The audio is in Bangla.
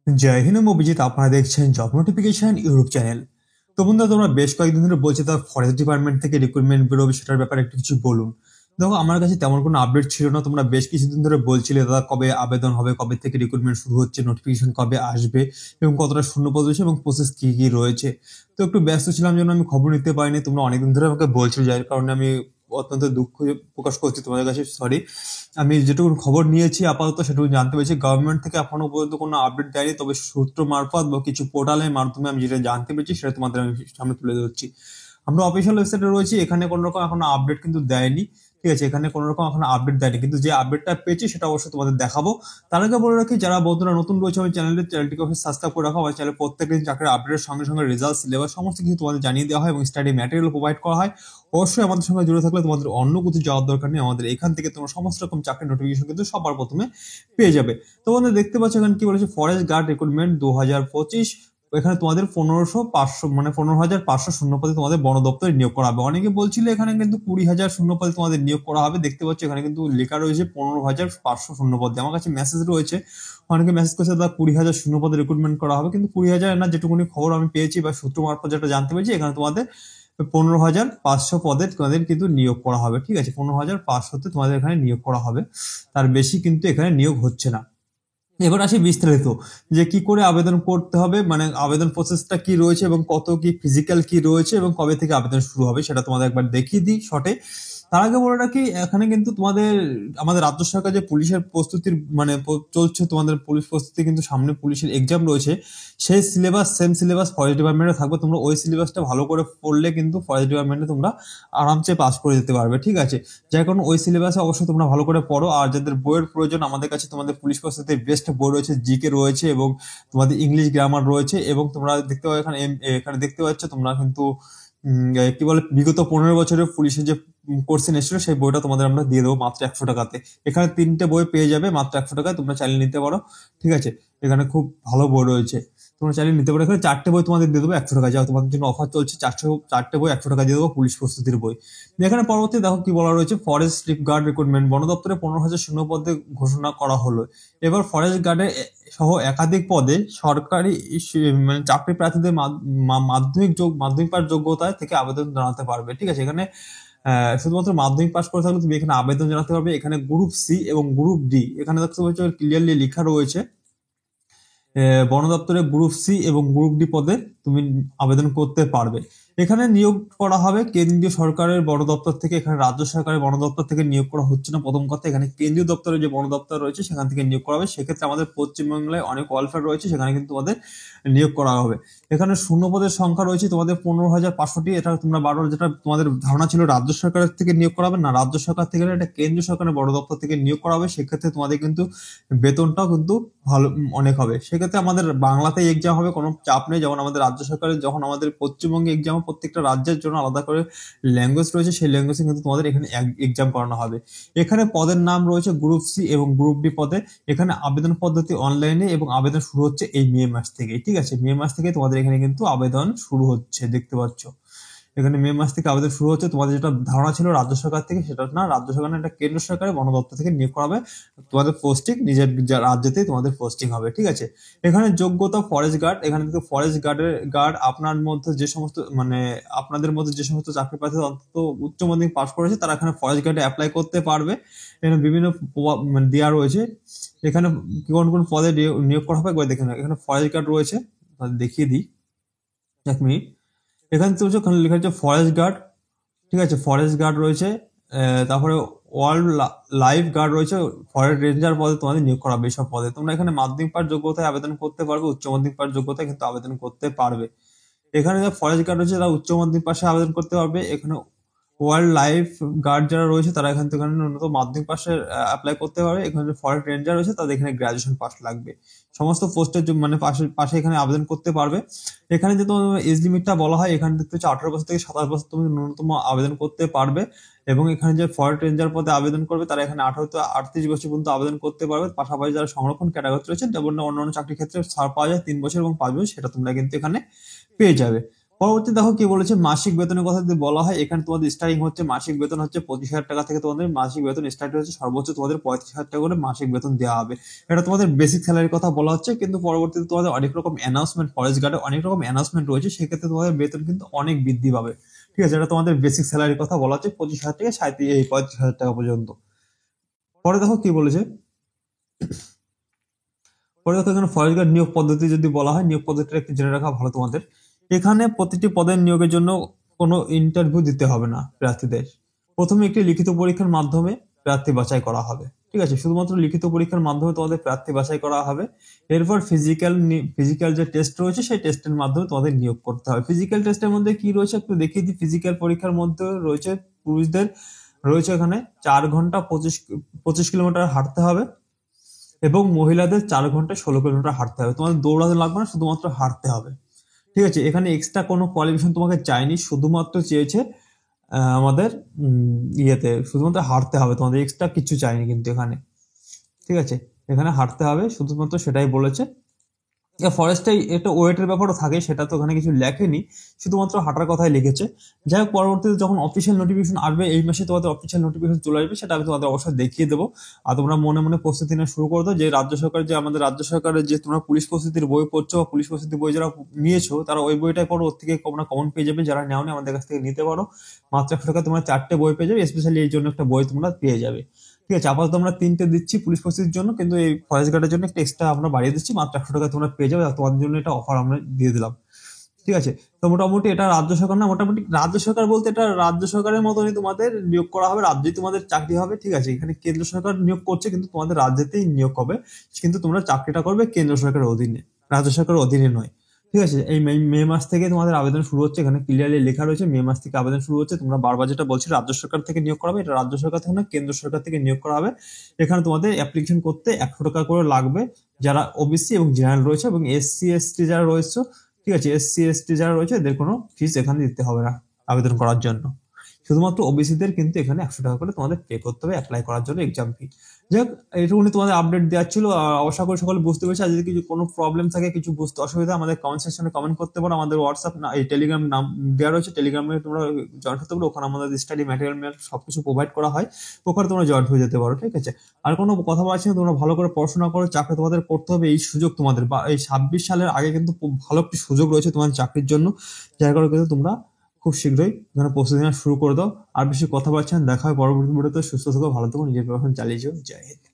জয় হিন্দ, আমি অভিজিৎ। আপনারা দেখছেন জব নোটিফিকেশন ইউটিউব চ্যানেল। তো বন্ধুরা, তোমরা বেশ কয়েকদিন ধরে বলছো তার ফরেস্ট ডিপার্টমেন্ট থেকে রিক্রুটমেন্ট বেরোবে, সেটার ব্যাপারে একটু কিছু বলুন। দেখো, আমার কাছে তেমন কোনো আপডেট ছিল না। তোমরা বেশ কিছুদিন ধরে বলছিলে দাদা কবে আবেদন হবে, কবে থেকে রিক্রুটমেন্ট শুরু হচ্ছে, নোটিফিকেশন কবে আসবে এবং কতটা শূন্যপদ রয়েছে এবং প্রসেস কি কি রয়েছে। তো একটু ব্যস্ত ছিলাম জন্য আমি খবর নিতে পারিনি। তোমরা অনেকদিন ধরে আমাকে বলছো, যার কারণে আমি অত্যন্ত দুঃখ প্রকাশ করছি তোমাদের কাছে, সরি। আমি যেটুকু খবর নিয়েছি আপাতত সেটুকু জানতে পেরেছি, গভর্নমেন্ট থেকে এখনো পর্যন্ত কোনো আপডেট দেয়নি, তবে সূত্র মারফত বা কিছু পোর্টালের মাধ্যমে আমি যেটা জানতে পেরেছি সেটা তোমাদের আমি সামনে তুলে ধরছি। আমরা অফিসিয়াল ওয়েবসাইটে রয়েছি, এখানে কোনো রকম এখনো আপডেট কিন্তু দেয়নি। ঠিক আছে, এখানে কোনো রকম এখনো আপডেট দেয়নি, কিন্তু যে আপডেটটা পেয়েছি সেটা অবশ্যই তোমাদের দেখাবো। তার আগে বলে রাখি, যারা বন্ধুরা নতুন রয়েছে আমার চ্যানেলটিকে অবশ্যই সাবস্ক্রাইব করে রাখো। আমার চ্যানেলে প্রত্যেকদিন চাকরির আপডেটের সঙ্গে সঙ্গে রেজাল্ট, সিলেবাস সমস্ত কিছু তোমাদের জানিয়ে দেওয়া হয় এবং স্টাডি ম্যাটেরিয়াল প্রোভাইড করা হয়। অবশ্যই আমাদের সঙ্গে জুড়ে থাকলে তোমাদের অন্য কোথাও যাওয়ার দরকার নেই, আমাদের এখান থেকে তোমরা সমস্ত রকম চাকরির নোটিফিকেশন কিন্তু সবার প্রথমে পেয়ে যাবে। তো বন্ধু, দেখতে পাচ্ছ এখানে কি বলেছে, ফরেস্ট গার্ড রিক্রুটমেন্ট 2025। এখানে তোমাদের 15,500 মানে 15,500 শূন্যপদে তোমাদের বন দপ্তরে নিয়োগ করা হবে। অনেকে বলছিল এখানে কিন্তু 20,000 শূন্যপদে তোমাদের নিয়োগ করা হবে। দেখতে পাচ্ছ এখানে কিন্তু লেখা রয়েছে 15,500 শূন্যপদে। আমার কাছে মেসেজ রয়েছে, অনেকে মেসেজ করছে দাদা 20,000 শূন্যপদে রিক্রুটমেন্ট করা হবে, কিন্তু 20,000 না, যেটুকুনি খবর আমি পেয়েছি বা সূত্র মারফত যেটা জানতে পেরেছি, এখানে তোমাদের 15,500 পদে তোমাদের কিন্তু নিয়োগ করা হবে। ঠিক আছে, 15,500তে তোমাদের এখানে নিয়োগ করা হবে, তার বেশি কিন্তু এখানে নিয়োগ হচ্ছে না। এবার আসি বিস্তারিত, যে কি করে আবেদন করতে হবে, মানে আবেদন প্রসেসটা কি রয়েছে এবং কত কি ফিজিক্যাল কি রয়েছে এবং কবে থেকে আবেদন শুরু হবে সেটা তোমাদের একবার দেখিয়ে দিই শর্টে। তার আগে বলে রাখি, এখানে কিন্তু তোমাদের আমাদের রাজ্য সরকার যে পুলিশের প্রস্তুতির মানে চলছে, তোমাদের পুলিশ প্রস্তুতি কিন্তু সামনে পুলিশের এক্সাম রয়েছে, সেই সিলেবাস সেম সিলেবাস ফরেস্ট ডিপার্টমেন্টে থাকবে। তোমরা ওই সিলেবাসটা ভালো করে পড়লে কিন্তু ফরেস্ট ডিপার্টমেন্টে তোমরা আরামসে পাস করে যেতে পারবে। ঠিক আছে, যার কারণে ওই সিলেবাসে অবশ্যই তোমরা ভালো করে পড়ো। আর যাদের বইয়ের প্রয়োজন, আমাদের কাছে তোমাদের পুলিশ প্রস্তুতির বেস্ট বই রয়েছে, জিকে রয়েছে এবং তোমাদের ইংলিশ গ্রামার রয়েছে। এবং তোমরা দেখতে পাচ্ছ এখানে এখানে দেখতে পাচ্ছ তোমরা কিন্তু কি বলে, বিগত 15 বছরের পুলিশের যে কোর্সে এসেছিল সেই বইটা তোমাদের আমরা দিয়ে দেবো মাত্র 100 টাকাতে। এখানে 3টে বই পেয়ে যাবে মাত্র 100 টাকায়, তোমরা চালিয়ে নিতে পারো। ঠিক আছে, এখানে খুব ভালো বই রয়েছে, তোমরা চালিয়ে নিতে পারো। এখানে 4টে বই তোমাদের দিয়ে দেবো 100 টাকা, যা তোমাদের জন্য অফার চলছে। 4টে বই 100 টাকা দিয়ে দেবো, পুলিশ প্রস্তুতির বই। এখানে পরবর্তী দেখো কি বলা রয়েছে, ফরেস্ট গার্ড রিক্রুটমেন্ট বন দপ্তরে 15,000 শূন্য পদে ঘোষণা করা হলো। এবার ফরেস্ট গার্ডের সহ একাধিক পদে সরকারি মানে চাকরি প্রার্থীদের মাধ্যমিক পাস যোগ্যতা থেকে আবেদন জানাতে পারবে। ঠিক আছে, এখানে শুধুমাত্র মাধ্যমিক পাস করে থাকলে তুমি এখানে আবেদন জানাতে পারবে। এখানে গ্রুপ সি এবং গ্রুপ ডি, এখানে দেখতে পাচ্ছ ক্লিয়ারলি লেখা রয়েছে, বন দপ্তরে গ্রুপ সি এবং গ্রুপ ডি পদে তুমি আবেদন করতে পারবে। এখানে নিয়োগ করা হবে কেন্দ্রীয় সরকারের বন দপ্তর থেকে, এখানে রাজ্য সরকারের বন দপ্তর থেকে নিয়োগ করা হচ্ছে না। প্রথম কথা, এখানে কেন্দ্রীয় দপ্তরের যে বন দপ্তর রয়েছে সেখান থেকে নিয়োগ করা হবে। সেক্ষেত্রে আমাদের পশ্চিমবাংলায় অনেক ওয়েলফেয়ার রয়েছে, সেখানে কিন্তু তোমাদের নিয়োগ করা হবে। এখানে শূন্য পদের সংখ্যা রয়েছে তোমাদের 15,500টি। এটা তোমরা বারবার, যেটা তোমাদের ধারণা ছিল রাজ্য সরকারের থেকে নিয়োগ করা হবে, না, রাজ্য সরকার থেকে না, এটা কেন্দ্রীয় সরকারের বড় দপ্তর থেকে নিয়োগ করা হবে। সেক্ষেত্রে তোমাদের কিন্তু বেতনটাও কিন্তু ভালো অনেক হবে। সেক্ষেত্রে আমাদের বাংলাতে এক্সাম হবে, কোনো চাপ নেই। যেমন আমাদের রাজ্য সরকারের যখন আমাদের পশ্চিমবঙ্গে এক্সাম, প্রত্যেকটা রাজ্যের জন্য আলাদা করে ল্যাঙ্গুয়েজ রয়েছে, সেই ল্যাঙ্গুয়েজে কিন্তু তোমাদের এখানে এক্সাম করানো হবে। এখানে পদের নাম রয়েছে গ্রুপ সি এবং গ্রুপ ডি পদে। এখানে আবেদন পদ্ধতি অনলাইনে এবং আবেদন শুরু হচ্ছে এই মে মাস থেকে। ঠিক আছে, মে মাস থেকে তোমাদের এখানে কিন্তু আবেদন শুরু হচ্ছে, দেখতে পাচ্ছ এখানে মে মাস থেকে আবেদন শুরু হচ্ছে। তোমাদের যেটা ধারণা ছিল রাজ্য সরকার থেকে, সেটা না, রাজ্য সরকার না, এটা কেন্দ্র সরকারের বন দপ্তর থেকে নিয়োগ করা হবে। তোমাদের পোস্টিং নিজের রাজ্যতেই তোমাদের পোস্টিং হবে। ঠিক আছে, এখানে যোগ্যতা ফরেস্ট গার্ড। এখানে কিন্তু ফরেস্ট গার্ড আপনার মধ্যে যে সমস্ত মানে আপনাদের মধ্যে যে সমস্ত চাকরি প্রার্থী অন্তত উচ্চ মাধ্যমিক পাস করেছে তারা এখানে ফরেস্ট গার্ডে অ্যাপ্লাই করতে পারবে। এখানে বিভিন্ন মানে দেওয়া রয়েছে, এখানে কোন কোন পদে নিয়োগ করা হবে একবার দেখে নাও। এখানে ফরেস্ট গার্ড রয়েছে, দেখিয়ে দিই 1 মিনিট। এখানে তো লেখা হচ্ছে ফরেস্ট গার্ড। ঠিক আছে, ফরেস্ট গার্ড রয়েছে, তারপরে ওয়ার্ল্ড লাইফ গার্ড রয়েছে, ফরেস্ট রেঞ্জার পদে তোমাদের নিয়োগ করা হবে। এইসব পদে তোমরা এখানে মাধ্যমিক পাস যোগ্যতায় আবেদন করতে পারবে, উচ্চ মাধ্যমিক পাস যোগ্যতায় কিন্তু আবেদন করতে পারবে। এখানে যারা ফরেস্ট গার্ড রয়েছে তারা উচ্চ মাধ্যমিক পাশে আবেদন করতে পারবে। এখানে ওয়াইল্ড লাইফ গার্ড যারা রয়েছে তারা এখান থেকে ন্যূনতম মাধ্যমিক পাশে অ্যাপ্লাই করতে পারবে। এখানে যে ফরেস্ট রেঞ্জার রয়েছে তাদের এখানে গ্রাজুয়েশন পাস লাগবে। সমস্ত পোস্টের মানে পাশে পাশে এখানে আবেদন করতে পারবে। এখানে যে তোমার এজ লিমিটটা বলা হয়, এখানে দেখতে হচ্ছে 18 বছর থেকে 27 বছর তুমি ন্যূনতম আবেদন করতে পারবে। এবং এখানে যে ফরেস্ট রেঞ্জার পদে আবেদন করবে তারা এখানে 18 থেকে 38 বছর পর্যন্ত আবেদন করতে পারবে। পাশাপাশি যারা সংরক্ষণ ক্যাটাগরি রয়েছে, যেমন অন্যান্য চাকরির ক্ষেত্রে ছাড় পাওয়া যায় 3 বছর এবং 5 বছর, সেটা তোমরা কিন্তু এখানে পেয়ে যাবে। পরবর্তী দেখো কি বলেছে, মাসিক বেতনের কথা যদি বলা হয়, এখানে তোমাদের স্টার্টিং হচ্ছে মাসিক বেতন হচ্ছে 25,000 টাকা থেকে তোমাদের মাসিক বেতন স্টার্ট হচ্ছে, সর্বোচ্চ তোমাদের 35,000 টাকা করে মাসিক বেতন দেওয়া হবে। এটা তোমাদের বেসিক স্যালারির কথা বলা হচ্ছে, কিন্তু পরবর্তীতে তোমাদের অনেক রকম অ্যানাউন্সমেন্ট, ফরেস্ট গার্ডে অনেক রকম অ্যানাউন্সমেন্ট রয়েছে, সেক্ষেত্রে তোমাদের বেতন কিন্তু অনেক বৃদ্ধি পাবে। ঠিক আছে, এটা তোমাদের বেসিক স্যালারির কথা বলা হচ্ছে 25,000 থেকে 35,000 টাকা পর্যন্ত। পরে দেখো কি বলেছে, পরে দেখো এখানে ফরেস্ট গার্ড নিয়োগ পদ্ধতি যদি বলা হয়, নিয়োগ পদ্ধতিটা একটু জেনে রাখা ভালো তোমাদের। এখানে প্রতিটি পদের নিয়োগের জন্য কোনো ইন্টারভিউ দিতে হবে না প্রার্থীদের। প্রথমে একটি লিখিত পরীক্ষার মাধ্যমে প্রার্থী বাছাই করা হবে। ঠিক আছে, শুধুমাত্র লিখিত পরীক্ষার মাধ্যমে তোমাদের প্রার্থী বাছাই করা হবে। এরপর ফিজিক্যাল যে টেস্ট রয়েছে, সেই টেস্টের মাধ্যমে তোমাদের নিয়োগ করতে হবে। ফিজিক্যাল টেস্টের মধ্যে কি রয়েছে একটু দেখিয়ে দিই। ফিজিক্যাল পরীক্ষার মধ্যে রয়েছে পুরুষদের রয়েছে এখানে 4 ঘন্টা 25 কিলোমিটার হাঁটতে হবে, এবং মহিলাদের 4 ঘন্টা 16 কিলোমিটার হাঁটতে হবে। তোমাদের দৌড়াতে লাগবে না, শুধুমাত্র হাঁটতে হবে। ঠিক আছে, এখানে এক্সট্রা কোনো কোয়ালিফিকেশন তোমাকে চাইনি, শুধুমাত্র চেয়েছে আমাদের ইয়েতে শুধুমাত্র হাঁটতে হবে, তোমাদের এক্সট্রা কিছু চাইনি কিন্তু এখানে। ঠিক আছে, এখানে হাঁটতে হবে শুধুমাত্র, সেটাই বলেছে। ফরেস্টে একটা ওয়েটের ব্যাপারও থাকে, সেটা তো ওখানে কিছু লেখেনি, শুধুমাত্র হাঁটার কথাই লিখেছে। যাই হোক, পরবর্তীতে যখন অফিসিয়াল নোটিফিকেশন আসবে, এই মাসে তোমাদের অফিসিয়াল নোটিফিকেশন চলে আসবে, সেটা আমি তোমাদের অবশ্যই দেখিয়ে দেবো। আর তোমরা মনে মনে প্রস্তুতি নেওয়া শুরু করে দাও, যে রাজ্য সরকার, যে আমাদের রাজ্য সরকারের যে তোমরা পুলিশ প্রস্তুতির বই পড়ছো বা পুলিশ প্রস্তুতির বই যারা নিয়েছো, তারা ওই বইটাই পড়ো, ওর থেকে তোমরা কমন পেয়ে যাবে। যারা নেওনি আমাদের কাছ থেকে নিতে পারো, মাত্র 100 টাকা তোমরা 4টে বই পেয়ে যাবে, স্পেশালি এই জন্য একটা বই তোমরা পেয়ে যাবে। ঠিক আছে, আপাতত আমরা 3টে দিচ্ছি পুলিশ প্রস্তুতির জন্য, কিন্তু এই ফরেস্ট গার্ডের জন্য একটা এক্সট্রা আমরা বাড়িয়ে দিচ্ছি, মাত্র 100 টাকা তোমরা পেয়ে যাবে। আর তোমাদের জন্য এটা অফার আমরা দিয়ে দিলাম। ঠিক আছে, তো মোটামুটি এটা রাজ্য সরকার না, মোটামুটি রাজ্য সরকার বলতে এটা রাজ্য সরকারের মতনই তোমাদের নিয়োগ করা হবে, রাজ্যেই তোমাদের চাকরি হবে। ঠিক আছে, এখানে কেন্দ্র সরকার নিয়োগ করছে, কিন্তু তোমাদের রাজ্যেতেই নিয়োগ হবে, কিন্তু তোমরা চাকরিটা করবে কেন্দ্র সরকারের অধীনে, রাজ্য সরকারের অধীনে নয়। ঠিক আছে, এই মে মাস থেকে তোমাদের আবেদন শুরু হচ্ছে, এখানে ক্লিয়ারলি লেখা রয়েছে মে মাস থেকে আবেদন শুরু হচ্ছে। তোমরা বারবার যেটা বলছি রাজ্য সরকার থেকে নিয়োগ করা হবে, এটা রাজ্য সরকার থেকে না, কেন্দ্র সরকার থেকে নিয়োগ করা হবে। এখানে তোমাদের অ্যাপ্লিকেশন করতে 100 টাকা করে লাগবে, যারা ওবিসি এবং জেনারেল রয়েছে, এবং এসসি এসটি যারা রয়েছে, ঠিক আছে, এসসি এসটি যারা রয়েছে এদের কোনো ফিস এখানে দিতে হবে না আবেদন করার জন্য। শুধুমাত্র ওবিসিদের কিন্তু এখানে 100 টাকা করে তোমাদের পে করতে হবে অ্যাপ্লাই করার জন্য, এক্সাম ফি। যাই হোক, এইটুকুনি তোমাদের আপডেট দেওয়ার ছিল। আশা করি সকলে বুঝতে পেরেছি। আর যদি কিছু কোনো প্রবলেম থাকে, কিছু বুঝতে অসুবিধা, আমাদের কমেন্ট সেকশনে কমেন্ট করতে পারো। আমাদের হোয়াটসঅ্যাপ না, এই টেলিগ্রাম নাম দেওয়া রয়েছে, টেলিগ্রামে তোমরা জয়েন হতে পারো। ওখানে আমাদের স্টাডি ম্যাটেরিয়াল সবকিছু প্রোভাইড করা হয়, ওখানে তোমরা জয়েন হয়ে যেতে পারো। ঠিক আছে, আর কোনো কথা বলছি না, তোমরা ভালো করে পড়াশোনা করো, চাকরি তোমাদের করতে হবে। এই সুযোগ তোমাদের, বা এই 26 সালের আগে কিন্তু খুব ভালো একটি সুযোগ রয়েছে তোমাদের চাকরির জন্য, যার কারণে কিন্তু তোমরা খুব শীঘ্রই এখানে প্রস্তুতি নেওয়া শুরু করে দাও। আর বেশি কথা বলছেন, দেখা হয় পরবর্তী ভিডিওতে। সুস্থ থেকো, ভালো থেকো, নিজের পড়াশোনা চালিয়ে যাও। জয় হিন্দ।